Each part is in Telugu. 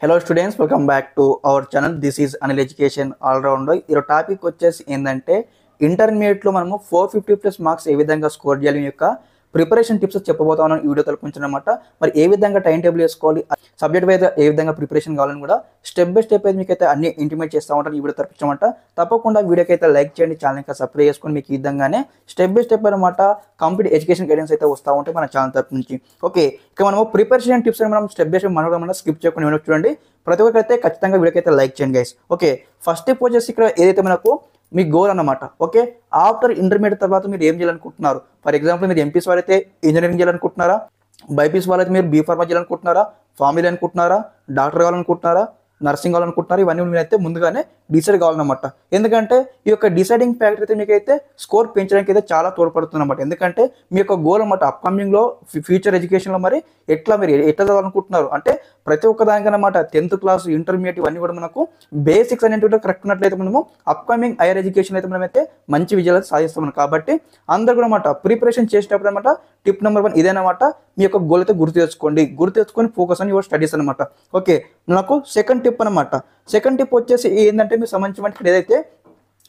Hello students, welcome back to our channel. This is Anil Education All Rounder. ఈ టాపిక్ వచ్చేసి ఏంటంటే ఇంటర్మీడియట్లో మనము 450+ మార్క్స్ ఏ విధంగా స్కోర్ చేయాలి యొక్క ప్రిపరేషన్ టిప్స్ చెప్పబోతాను ఈ వీడియో తలపించనమాట. మరి ఏ విధంగా టైం టేబుల్ వేసుకోవాలి, సబ్జెక్ట్ వైజ్ ఏ విధంగా ప్రిపరేషన్ కావాలని కూడా స్టెప్ బై స్టెప్ అయితే మీకైతే అన్ని ఇంటిమేట్ చేస్తూ ఉంటాను ఈ వీడియో తలపించనమాట. తప్పకుండా వీడియోకి అయితే లైక్ చేయండి, ఛానల్ ఇంకా సబ్స్క్రైబ్ చేసుకొని మీకు ఈ విధంగానే స్టెప్ బై స్టెప్ అనమాట కంప్లీట్ ఎడ్యుకేషన్ గైడెన్స్ అయితే వస్తూ ఉంటాయి మన ఛానల్ తరపు నుంచి. ఓకే, ఇక మనము ప్రిపరేషన్ టిప్స్ అని మనం స్టెప్ బై స్టెప్ మనం స్కిప్ చేయకుండా చూడండి. ప్రతి ఒక్కరైతే ఖచ్చితంగా వీడియోకి అయితే లైక్ చేయండి గైస్. ఓకే, ఫస్ట్ స్టెప్ వచ్చేసి ఇక్కడ ఏదైతే మనకు మీ గోల్ అన్నమాట. ఓకే, ఆఫ్టర్ ఇంటర్మీడియట్ తర్వాత మీరు ఏం చేయాలనుకుంటున్నారు? ఫర్ ఎగ్జాంపుల్ మీరు ఎంపీస్ వాళ్ళైతే ఇంజనీరింగ్ చేయాలనుకుంటున్నారా, బైపీస్ వాళ్ళైతే మీరు బీఫార్మా చేయాలనుకుంటున్నారా, ఫార్మసీ అనుకుంటున్నారా, డాక్టర్ కావాలనుకుంటున్నారా, నర్సింగ్ కావాలనుకుంటున్నారు, ఇవన్నీ మీరైతే ముందుగానే డిసైడ్ కావాలన్నమాట. ఎందుకంటే ఈ యొక్క డిసైడింగ్ ఫ్యాక్టర్ అయితే మీకైతే స్కోర్ పెంచడానికి అయితే చాలా తోడ్పడుతుంది అన్నమాట. ఎందుకంటే మీ యొక్క గోల్ అన్నమాట అప్కమింగ్లో ఫ్యూచర్ ఎడ్యుకేషన్లో మరి మీరు ఎట్లా చదవాలనుకుంటున్నారు అంటే ప్రతి ఒక్క దానికన్నమాట 10th క్లాస్ ఇంటర్మీడియట్ ఇవన్నీ కూడా మనకు బేసిక్స్ అనేవి కరెక్ట్ ఉన్నట్లయితే మనము అప్కమింగ్ హైయర్ ఎడ్యుకేషన్ అయితే మనమైతే మంచి విజయాలు సాధిస్తాం. కాబట్టి అందరూ కూడా అన్నమాట ప్రిపరేషన్ చేసేటప్పుడు అనమాట టిప్ నెంబర్ 1 ఇదేనమాట. మీ యొక్క గోల్ అయితే గుర్తు తెచ్చుకొని ఫోకస్ అని యువర్ స్టడీస్ అనమాట. ఓకే, నాకు సెకండ్ టిప్ అనమాట. సెకండ్ టిప్ వచ్చేసి ఏంటంటే మీకు సంబంధించిన ఏదైతే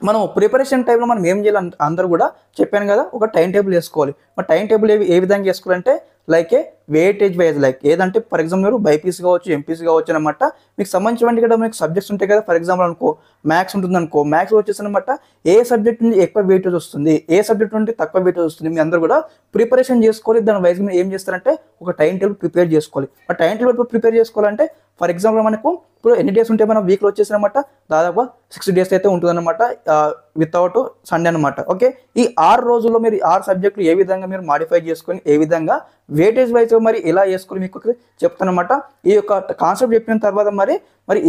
మనం ప్రిపరేషన్ టైంలో మనం ఏం చేయాలి అందరూ కూడా చెప్పాను కదా, ఒక టైం టేబుల్ వేసుకోవాలి. మరి టైం టేబుల్ ఏ విధంగా వేసుకోవాలంటే like a weightage wise, like ఏదంటే ఫర్ ఎగ్జాంపుల్ మీరు బైపీసీ కావచ్చు, ఎంపీసీ కావచ్చు అనమాట. మీకు సంబంధించిన కూడా మీకు సబ్జెక్ట్స్ ఉంటాయి కదా. ఫర్ ఎగ్జాంపుల్ అనుకో మ్యాథ్స్ ఉంటుంది అనుకో, మ్యాథ్స్ వచ్చేసి అనమాట ఏ సబ్జెక్ట్ నుండి ఎక్కువ వెయిటేజ్ వస్తుంది, ఏ సబ్జెక్ట్ నుండి తక్కువ వెయిటేజ్ వస్తుంది, మీ అందరూ కూడా ప్రిపరేషన్ చేసుకోవాలి. దాని వైజ్ మీరు ఏం చేస్తారంటే ఒక టైం టేబుల్ ప్రిపేర్ చేసుకోవాలి. ఆ టైం టేబుల్ ప్రిపేర్ చేసుకోవాలంటే ఫర్ ఎగ్జాంపుల్ మనకు ఇప్పుడు ఎన్ని డేస్ ఉంటే మన వీక్లో వచ్చేసి అనమాట దాదాపు 6 days అయితే ఉంటుంది అనమాట వితౌట్ సండే అనమాట. ఓకే, ఈ 6 రోజుల్లో మీరు 6 సబ్జెక్టులు ఏ విధంగా మీరు మాడిఫై చేసుకొని ఏ విధంగా వెయిటేజ్ వైజ్ మరి ఎలా వేసుకొని మీకు చెప్తానమాట. ఈ యొక్క కాన్సెప్ట్ చెప్పిన తర్వాత మరి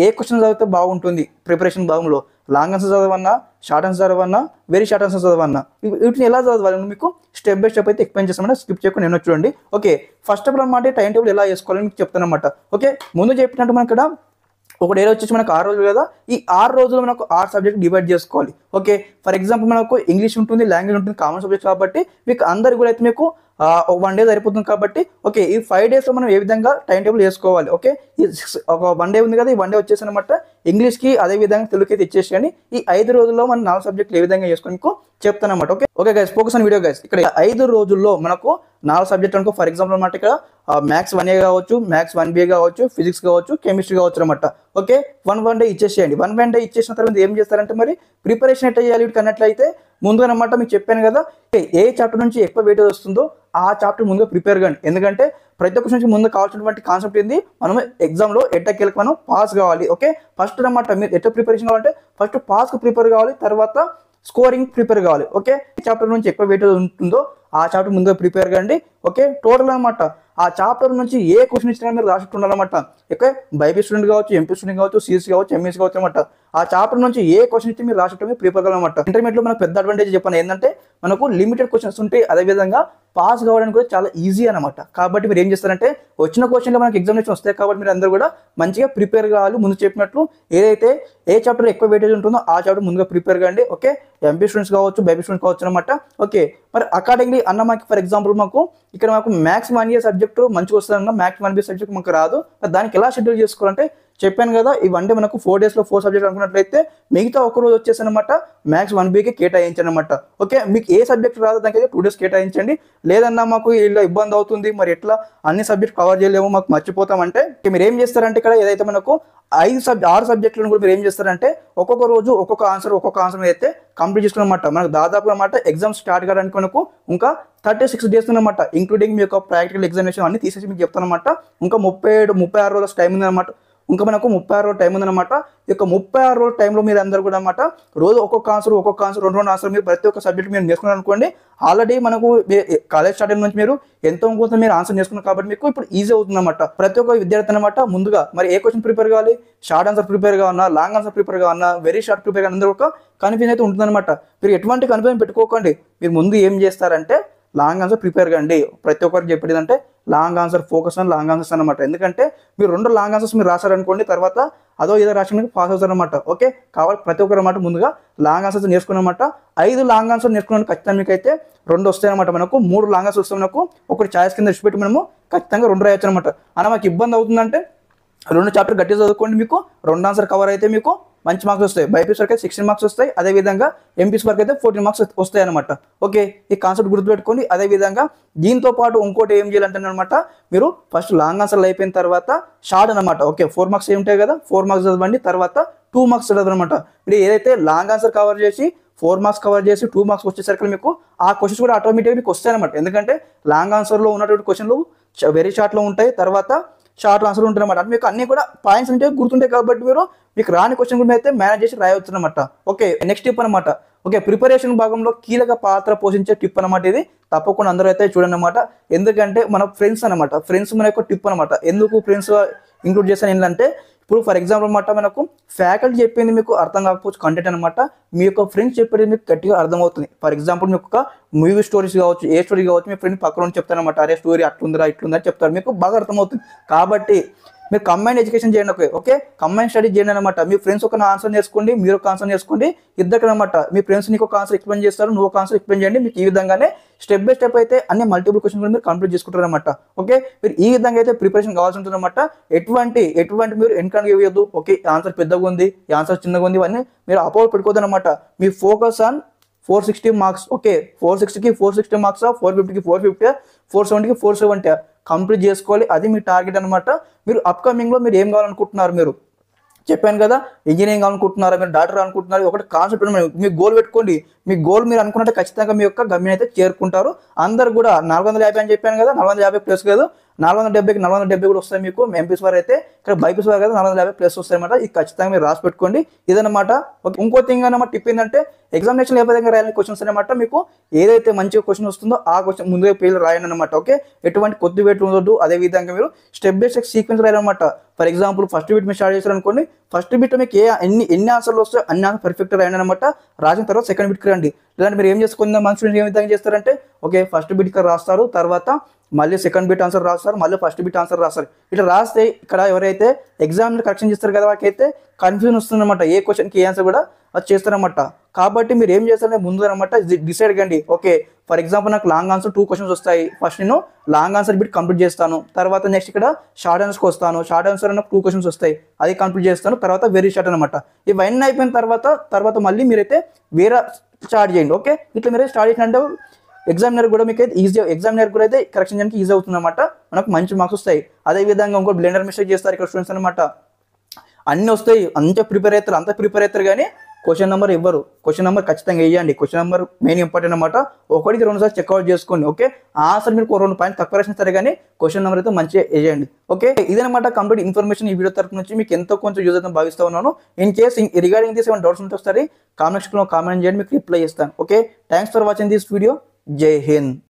ఏ క్వశ్చన్ చదివితే బాగుంటుంది ప్రిపరేషన్ భాగంలో, లాంగ్ ఆన్సర్ చదవన్నా, షార్ట్ ఆన్సర్ చదవన్నా, వెరీ షార్ట్ ఆన్సర్ చదవన్నా, వీటిని ఎలా చదవాలి మీకు స్టెప్ బై స్టెప్ అయితే ఎక్స్ప్లెయిన్ చేస్తామంటే స్కిప్ చేయకుండా నేను చూడండి. ఓకే, ఫస్ట్ ఆఫ్ ఆల్ అన్నమాట టైం టేబుల్ ఎలా వేసుకోవాలని మీకు చెప్తానమాట. ఓకే, ముందు చెప్పినట్టు మనకి ఇక్కడ ఒక డే వచ్చేసి మనకు 6 రోజులు కదా, ఈ 6 రోజులు మనకు 6 సబ్జెక్ట్ డివైడ్ చేసుకోవాలి. ఓకే, ఫర్ ఎగ్జాంపుల్ మనకు ఇంగ్లీష్ ఉంటుంది, లాంగ్వేజ్ ఉంటుంది, కామన్ సబ్జెక్ట్ కాబట్టి మీకు అందరికి కూడా అయితే మీకు 1 day సరిపోతుంది కాబట్టి. ఓకే, ఈ 5 days మనం ఏ విధంగా టైం టేబుల్ వేసుకోవాలి. ఓకే, ఈ ఒక 1 day ఉంది కదా, ఈ 1 day వచ్చేసి అనమాట ఇంగ్లీష్కి అదే విధంగా తెలుగుకి అయితే ఇచ్చేసేయండి. ఈ 5 రోజుల్లో మనం 4 సబ్జెక్టులు ఏ విధంగా వేసుకొని మీకు చెప్తానమాట. Okay guys, focus on video guys. ఇక్కడ 5 రోజుల్లో మనకు 4 సబ్జెక్ట్ అనుకో. ఫర్ ఎగ్జాంపుల్ అనమాట ఇక్కడ మ్యాథ్స్ 1A కావచ్చు, మ్యాథ్స్ 1B కావచ్చు, ఫిజిక్స్ కావచ్చు, కెమిస్ట్రీ కావచ్చు అనమాట. ఓకే, 1 day ఇచ్చేసేయండి. 1 day ఇచ్చేసిన తర్వాత ఏం చేస్తారంటే మరి ప్రిపరేషన్ ఎట్లా చేయాలి వీటికి అన్నట్లయితే ముందుగా అనమాట మీకు చెప్పాను కదా, ఏ చాప్టర్ నుంచి ఎక్కువ వెయిటేజ్ వస్తుందో ఆ చాప్టర్ ముందుగా ప్రిపేర్ కండి. ఎందుకంటే ప్రతి ఒక్క నుంచి ముందు కావాల్సినటువంటి కాన్సెప్ట్ ఏంది, మనం ఎగ్జామ్లో ఎట్టకెళ్ళకి మనం పాస్ కావాలి. ఓకే, ఫస్ట్ అనమాట మీరు ఎట్లా ప్రిపరేషన్ కావాలంటే ఫస్ట్ పాస్కి ప్రిపేర్ కావాలి, తర్వాత స్కోరింగ్ ప్రిపేర్ కావాలి. ఓకే, చాప్టర్ నుంచి ఎక్కువ వెయిటేజ్ ఉంటుందో ఆ చాప్టర్ ముందుగా ప్రిపేర్ కండి. ఓకే, టోటల్ అనమాట ఆ చాప్టర్ నుంచి ఏ క్వశ్చన్ ఇచ్చినా మీరు రాసి ఉండాలన్నమాట. ఓకే, బైపీ స్టూడెంట్ కావచ్చు, ఎంపీ స్టూడెంట్ కావచ్చు, సిఎస్సీ కావచ్చు, ఎంఎస్సీ కావచ్చు అనమాట. ఆ చాప్టర్ నుంచి ఏ క్వశ్చన్ ఇచ్చి మీరు రాసి ప్రిపేర్ కావాలన్నమాట. ఇంటర్మీడియట్లో మనకు పెద్ద అడ్వాంటేజ్ చెప్పాను ఏంటంటే మనకు లిమిటెడ్ క్వశ్చన్స్ ఉంటాయి, అదేవిధంగా పాస్ కావడానికి కూడా చాలా ఈజీ అనమాట. కాబట్టి మీరు ఏం చేస్తారంటే వచ్చిన క్వశ్చన్లో మనకు ఎగ్జామినేషన్ వస్తాయి కాబట్టి మీరు అందరూ కూడా మంచిగా ప్రిపేర్ కావాలి. ముందు చెప్పినట్లు ఏదైతే ఏ చాప్టర్ ఎక్కువ వెయిటేజ్ ఉంటుందో ఆ చాప్టర్ ముందుగా ప్రిపేర్ కాండి. ఓకే, ఎంపీ స్టూడెంట్స్ కావచ్చు, బైపీ స్టూడెంట్స్ కావచ్చు అనమాట. ఓకే, మరి అకార్డింగ్లీ అన్న మాకు ఫర్ ఎగ్జాంపుల్ మాకు ఇక్కడ మాకు మ్యాథ్స్ 1A సబ్జెక్టు మంచిగా వస్తుందన్న, మ్యాథ్స్ 1B సబ్జెక్ట్ మాకు రాదు. దానికి ఎలా షెడ్యూల్ చేసుకోవాలంటే చెప్పాను కదా, ఈ 1 day మనకు 4 daysలో 4 సబ్జెక్ట్ అనుకున్నట్లయితే మిగతా ఒక రోజు వచ్చేసి అనమాట మ్యాథ్స్ 1Bకి కేటాయించండి అనమాట. ఓకే, మీకు ఏ సబ్జెక్ట్ రాదు దానికైతే 2 days కేటాయించండి. లేదన్నా మాకు ఇలా ఇబ్బంది అవుతుంది, మరి ఎట్లా అన్ని సబ్జెక్ట్ కవర్ చేయలేము, మాకు మర్చిపోతామంటే మీరు ఏం చేస్తారంటే ఇక్కడ ఏదైతే మనకు 6 సబ్జెక్టులను కూడా మీరు ఏం చేస్తారంటే ఒక్కొక్క రోజు ఒక్కొక్క ఆన్సర్ అయితే కంప్లీట్ చేసుకున్నమాట. మనకు దాదాపు అనమాట ఎగ్జామ్ స్టార్ట్ కావడానికి మనకు ఇంకా 36 days అనమాట, ఇంక్లూడింగ్ మీ యొక్క ప్రాక్టికల్ ఎగ్జామినేషన్ అన్ని తీసేసి మీకు చెప్తానమాట. ఇంకా 36 రోజుల టైం ఉందన్నమాట. ఇంకా మనకు 36 రోజుల టైం ఉందన్నమాట. ఈ యొక్క 36 రోజుల టైంలో మీరు అందరూ కూడా అనమాట రోజు ఒక్కొక్క ఆన్సర్ 2 ఆన్సర్ మీరు ప్రతి ఒక్క సబ్జెక్ట్ మీరు నేర్చుకున్నారు అనుకోండి. ఆల్రెడీ మనకు కాలేజ్ స్టార్ట్ అయిన నుంచి మీరు ఎంతో కొంత మీరు ఆన్సర్ నేర్చుకున్నారు కాబట్టి మీకు ఇప్పుడు ఈజీ అవుతుంది అనమాట. ప్రతి ఒక్క విద్యార్థి అనమాట ముందుగా మరి ఏ క్వశ్చన్ ప్రిపేర్ కావాలి, షార్ట్ ఆన్సర్ ప్రిపేర్ కావాలన్నా, లాంగ్ ఆన్సర్ ప్రిపేర్ కావాలన్నా, వెరీ షార్ట్ ప్రిపేర్ కావాలి, అందరూ ఒక కన్ఫ్యూజన్ అయితే ఉంటుందన్నమాట. మీరు ఎటువంటి కన్ఫ్యూజన్ పెట్టుకోకండి. మీరు ముందు ఏం చేస్తారంటే లాంగ్ ఆన్సర్ ప్రిపేర్ కండి. ప్రతి ఒక్కరికి చెప్పేది అంటే long answer, focus on long answers అనమాట. ఎందుకంటే మీరు 2 లాంగ్ ఆన్సర్స్ మీరు రాశారనుకోండి, తర్వాత అదో ఏదో రాసిన పాస్ అవుతారు అనమాట. ఓకే, కాబట్టి ప్రతి ఒక్కరు అనమాట ముందుగా లాంగ్ ఆన్సర్స్ నేర్చుకున్నమాట. 5 లాంగ్ ఆన్సర్ నేర్చుకున్నాను ఖచ్చితంగా మీకు అయితే 2 వస్తాయి అనమాట. మనకు 3 లాంగ్ ఆన్సర్స్ వస్తాయి, మనకు ఒకటి ఛాయిస్ కింద ఇచ్చిపెట్టి మనము ఖచ్చితంగా 2 రాయొచ్చు అనమాట. అలా మాకు ఇబ్బంది అవుతుందంటే 2 చాప్టర్ గట్టిగా చదువుకోండి, మీకు 2 ఆన్సర్ కవర్ అయితే మీకు మంచి మార్క్స్ వస్తాయి. బైపీసీ వరకు అయితే 16 మార్క్స్ వస్తాయి, అదేవిధంగా ఎంపీసీ వరకు అయితే 14 మార్క్స్ వస్తాయి అనమాట. ఓకే, ఈ కాన్సెప్ట్ గుర్తుపెట్టుకోండి. అదేవిధంగా దీంతో పాటు ఇంకోటి ఏం చేయాలంటే అనమాట, మీరు ఫస్ట్ లాంగ్ ఆన్సర్లు అయిపోయిన తర్వాత షార్ట్ అనమాట. ఓకే, 4 మార్క్స్ ఉంటాయి కదా, 4 మార్క్స్ చదవండి, తర్వాత 2 మార్క్స్ చదవండి అనమాట. మీరు ఏదైతే లాంగ్ ఆన్సర్ కవర్ చేసి 4 మార్క్స్ కవర్ చేసి 2 మార్క్స్ వచ్చేసరికి మీకు ఆ క్వశ్చన్స్ కూడా ఆటోమేటిక్గా మీకు వస్తాయి అనమాట. ఎందుకంటే లాంగ్ ఆన్సర్లో ఉన్నటువంటి క్వశ్చన్లు వెరీ షార్ట్లో ఉంటాయి, తర్వాత షార్ట్ ఆన్సర్ ఉంటుంది అనమాట. మీకు అన్ని కూడా పాయింట్స్ ఉంటే గుర్తుంటాయి కాబట్టి మీకు రాని క్వశ్చన్ కూడా అయితే మేనేజ్ చేసి రాయవచ్చు అనమాట. ఓకే, నెక్స్ట్ టిప్ అనమాట. ఓకే, ప్రిపరేషన్ భాగంలో కీలక పాత్ర పోషించే టిప్ అనమాట ఇది. తప్పకుండా అందరూ అయితే చూడండి అనమాట. ఎందుకంటే మన ఫ్రెండ్స్ అనమాట, ఫ్రెండ్స్ మన యొక్క టిప్ అనమాట. ఎందుకు ఫ్రెండ్స్ ఇంక్లూడ్ చేస్తాను ఏంటంటే, ఇప్పుడు ఫర్ ఎగ్జాంపుల్ అనమాట, మనకు ఫ్యాకల్టీ చెప్పింది మీకు అర్థం కాకపోవచ్చు కంటెంట్ అనమాట, మీ యొక్క ఫ్రెండ్స్ చెప్పేది మీకు గట్టిగా అర్థమవుతుంది. ఫర్ ఎగ్జాంపుల్ మీకు ఒక మూవీ స్టోరీస్ కావచ్చు, ఏ స్టోరీ కావచ్చు, మీ ఫ్రెండ్ పక్కన చెప్తారనమాట, అరే స్టోరీ అట్లుందిరా ఇట్లుందని చెప్తారు, మీకు బాగా అర్థమవుతుంది. కాబట్టి మీరు కంబైన్ ఎడ్యుకేషన్ చేయండి. ఓకే, కంబైన్ స్టడీ చేయండి అనమాట. మీ ఫ్రెండ్స్ ఒక ఆన్సర్ నేర్చుకోండి, మీరు ఒక ఆన్సర్ నేర్చుకోండి, ఇద్దరికి అనమాట. మీ ఫ్రెండ్స్ నీకు ఒక ఆన్సర్ ఎక్స్ప్లెయిన్ చేస్తారు, నువ్వు ఒక ఆన్సర్ ఎక్స్ప్లెయిన్ చేయండి. మీకు ఈ విధంగానే స్టెప్ బై స్టెప్ అయితే అన్ని మల్టిపుల్ క్వశ్చన్స్ కూడా మీరు కంప్లీట్ చేసుకుంటారు అనమాట. ఓకే, మీరు ఈ విధంగా అయితే ప్రిపరేషన్ కావాల్సి ఉంటుంది అనమాట. ఎటువంటి మీరు ఎన్కౌంటర్ ఇవ్వద్దు. ఓకే, ఆన్సర్ పెద్దగా ఉంది, ఈ ఆన్సర్ చిన్నగా ఉంది, ఇవన్నీ మీరు అపోజ్ పెట్టుకోవద్దు అనమాట. మీ ఫోకస్ ఆన్ 460 మార్క్స్. ఓకే, 460కి 460 మార్క్స్, 450కి 450, 470కి 470 కంప్లీట్ చేసుకోవాలి. అది మీ టార్గెట్ అనమాట. మీరు అప్కమింగ్లో మీరు ఏం కావాలనుకుంటున్నారు, మీరు చెప్పాను కదా, ఇంజనీరింగ్ అనుకుంటున్నారా, మీరు డాక్టర్ అనుకుంటున్నారు, ఒకటి కాన్సెప్ట్ మీ గోల్ పెట్టుకోండి. మీ గోల్ మీరు అనుకున్నట్టే ఖచ్చితంగా మీ యొక్క గమ్యం అయితే చేరుకుంటారు. అందరు కూడా 450 అని చెప్పాను కదా, 450 ప్లస్ కాదు, 470కి 470 కూడా వస్తాయి మీకు. ఎంపీసీ వారు అయితే ఇక్కడ బైపీసీ వారు కదా 450 ప్లస్ వస్తాయి అనమాట. ఇది ఖచ్చితంగా మీరు రాసి పెట్టుకోండి. ఇదనమాట. ఇంకో థింగ్ అనమాట, టిప్ ఏంటంటే, ఎగ్జామినేషన్ ఏ విధంగా రాయాలని క్వశ్చన్స్ అనమాట. మీకు ఏదైతే మంచిగా క్వశ్చన్ వస్తుందో ఆ క్వశ్చన్ ముందుగా పేర్లు రాయండి అనమాట. ఓకే, ఎటువంటి కొద్ది వేట్లు ఉండొద్దు. అదేవిధంగా మీరు స్టెప్ బై స్టెప్ సీక్వెన్స్ రాయాలన్నమాట. ఫర్ ఎగ్జాంపుల్ ఫస్ట్ బిట్ మీరు స్టార్ట్ చేశారు అనుకోండి, ఫస్ట్ బిట్ మీకు ఎన్ని ఆన్సర్లు వస్తాయో అన్ని ఆన్సర్ పర్ఫెక్ట్ రాయండి అనమాట. రాసిన తర్వాత సెకండ్ బిట్కి రండి. లేదంటే మీరు ఏం చేసుకుందాం, మన స్టూడెంట్స్ ఏ విధంగా చేస్తారంటే, ఓకే ఫస్ట్ బిట్కి రాస్తారు, తర్వాత మళ్ళీ సెకండ్ బిట్ ఆన్సర్ రాస్తారు, మళ్ళీ ఫస్ట్ బిట్ ఆన్సర్ రాస్తారు. ఇట్లా రాస్తే ఇక్కడ ఎవరైతే ఎగ్జామ్ని కరెక్షన్ చేస్తారు కదా, వాళ్ళకైతే కన్ఫ్యూజన్ వస్తుందన్నమాట. ఏ క్వశ్చన్కి ఏ ఆన్సర్ కూడా అది చేస్తారన్నమాట. కాబట్టి మీరు ఏం చేస్తారంటే ముందు అనమాట డిసైడ్ కండి. ఓకే, ఫర్ ఎగ్జాంపుల్ నాకు లాంగ్ ఆన్సర్ 2 క్వశ్చన్స్ వస్తాయి, ఫస్ట్ నేను లాంగ్ ఆన్సర్ బిట్ కంప్లీట్ చేస్తాను, తర్వాత నెక్స్ట్ ఇక్కడ షార్ట్ ఆన్సర్కి వస్తాను, షార్ట్ ఆన్సర్ నాకు 2 క్వశ్చన్స్ వస్తాయి, అది కంప్లీట్ చేస్తాను, తర్వాత వెరీ షార్ట్ అనమాట. ఇవన్నీ అయిపోయిన తర్వాత మళ్ళీ మీరైతే వేరే స్టార్ట్ చేయండి. ఓకే, ఇట్లా మీరైతే స్టార్ట్ చేసినట్టు ఎగ్జామినర్ కూడా మీకు అయితే ఈజీ, ఎగ్జామినర్ కూడా అయితే కరెక్షన్ చేయడానికి ఈజీ అవుతుంది అనమాట. మనకు మంచి మార్క్స్ వస్తాయి. అదేవిధంగా ఇంకో బ్లెండర్ మిస్టేక్ చేస్తారు ఇక్కడ స్టూడెంట్స్ అనమాట. అన్నీ వస్తాయి, అంత ప్రిపేర్ అవుతారు కానీ క్వశ్చన్ నెంబర్ ఇవ్వరు. క్వశ్చన్ నెంబర్ ఖచ్చితంగా వేయండి. క్వశ్చన్ నెంబర్ మెయిన్ ఇంపార్టెంట్ అనమాట. ఒకటికి 2 సార్లు చెక్అవుట్ చేసుకోండి. ఓకే, ఆన్సర్ మీరు 2 పాయింట్ తక్కువ రాసిన సరే కానీ క్వశ్చన్ నెంబర్ అయితే మంచిగా వేయండి. ఓకే, ఇదనమాట కంప్లీట్ ఇన్ఫర్మేషన్. ఈ వీడియో తరపు నుంచి మీకు ఎంతో కొంచెం యూజ్ అవుతుందని భావిస్తూ ఉన్నాను. ఇన్ కేస్ రిగార్డింగ్ దిస్ ఏమైనా డౌట్స్ ఉంటే ఒకసారి కామెంట్ సెక్షన్లో కామెంట్ చేయండి, మీకు రిప్లై చేస్తాను. Okay, thanks for watching this video. జై హింద్.